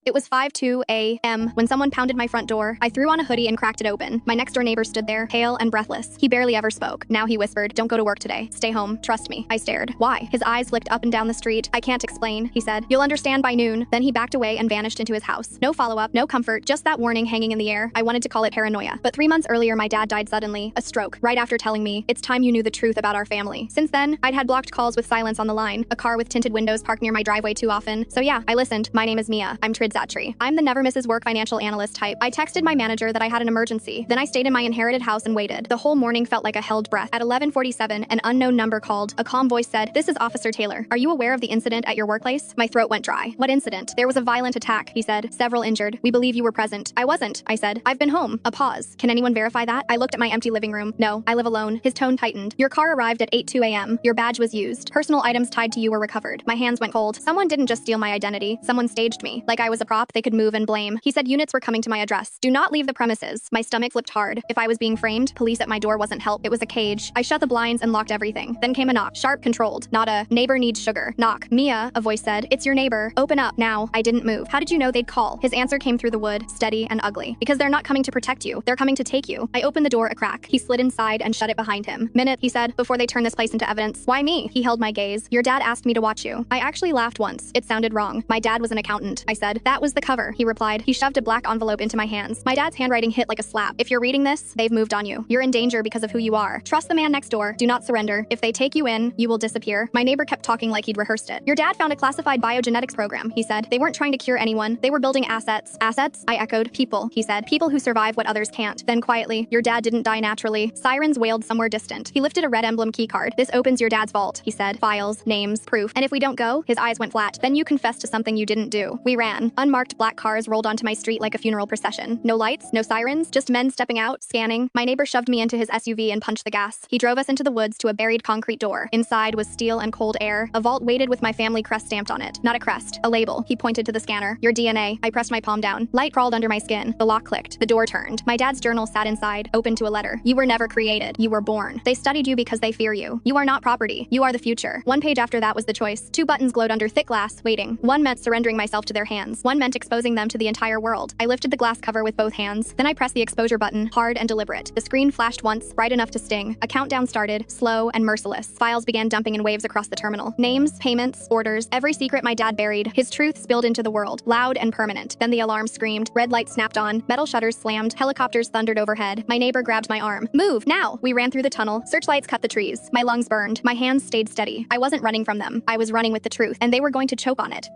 It was 5:02 a.m. when someone pounded my front door. I threw on a hoodie and cracked it open. My next door neighbor stood there, pale and breathless. He barely ever spoke. Now he whispered, "Don't go to work today. Stay home. Trust me." I stared. Why? His eyes flicked up and down the street. "I can't explain," he said. "You'll understand by noon." Then he backed away and vanished into his house. No follow-up, no comfort, just that warning hanging in the air. I wanted to call it paranoia. But 3 months earlier, my dad died suddenly, a stroke, right after telling me, "It's time you knew the truth about our family." Since then, I'd had blocked calls with silence on the line, a car with tinted windows parked near my driveway too often. So yeah, I listened. My name is Mia. I'm Tridzatri. I'm the never misses work financial analyst type. I texted my manager that I had an emergency. Then I stayed in my inherited house and waited. The whole morning felt like a held breath. At 11:47, an unknown number called. A calm voice said, "This is Officer Taylor. Are you aware of the incident at your workplace?" My throat went dry. "What incident?" "There was a violent attack," he said. "Several injured. We believe you were present." "I wasn't," I said. "I've been home." A pause. "Can anyone verify that?" I looked at my empty living room. "No, I live alone." His tone tightened. "Your car arrived at 8:02 a.m. Your badge was used. Personal items tied to you were recovered." My hands went cold. Someone didn't just steal my identity. Someone staged me. Like I was a prop they could move and blame. He said units were coming to my address. "Do not leave the premises." My stomach flipped hard. If I was being framed, police at my door wasn't help. It was a cage. I shut the blinds and locked everything. Then came a knock. Sharp, controlled. Not a "neighbor needs sugar" knock. "Mia," a voice said. "It's your neighbor. Open up now." I didn't move. "How did you know they'd call?" His answer came through the wood, steady and ugly. "Because they're not coming to protect you. They're coming to take you." I opened the door a crack. He slid inside and shut it behind him. "Minute," he said, "before they turn this place into evidence." "Why me?" He held my gaze. "Your dad asked me to watch you." I actually laughed once. It sounded wrong. "My dad was an accountant," I said. "That was the cover," he replied. He shoved a black envelope into my hands. My dad's handwriting hit like a slap. "If you're reading this, they've moved on you. You're in danger because of who you are. Trust the man next door. Do not surrender. If they take you in, you will disappear." My neighbor kept talking like he'd rehearsed it. "Your dad found a classified biogenetics program," he said. "They weren't trying to cure anyone. They were building assets." "Assets?" I echoed. "People," he said. "People who survive what others can't." Then quietly, "Your dad didn't die naturally." Sirens wailed somewhere distant. He lifted a red emblem keycard. "This opens your dad's vault," he said. "Files, names, proof. And if we don't go," his eyes went flat, "then you confess to something you didn't do." We ran. Unmarked black cars rolled onto my street like a funeral procession. No lights, no sirens, just men stepping out, scanning. My neighbor shoved me into his SUV and punched the gas. He drove us into the woods to a buried concrete door. Inside was steel and cold air. A vault waited with my family crest stamped on it. Not a crest, a label. He pointed to the scanner. "Your DNA." I pressed my palm down. Light crawled under my skin. The lock clicked. The door turned. My dad's journal sat inside, open to a letter. "You were never created. You were born. They studied you because they fear you. You are not property. You are the future." One page after that was the choice. Two buttons glowed under thick glass, waiting. One meant surrendering myself to their hands. One meant exposing them to the entire world. I lifted the glass cover with both hands. Then I pressed the exposure button, hard and deliberate. The screen flashed once, bright enough to sting. A countdown started, slow and merciless. Files began dumping in waves across the terminal. Names, payments, orders, every secret my dad buried. His truth spilled into the world, loud and permanent. Then the alarm screamed. Red lights snapped on. Metal shutters slammed. Helicopters thundered overhead. My neighbor grabbed my arm. "Move, now!" We ran through the tunnel. Searchlights cut the trees. My lungs burned. My hands stayed steady. I wasn't running from them. I was running with the truth, and they were going to choke on it.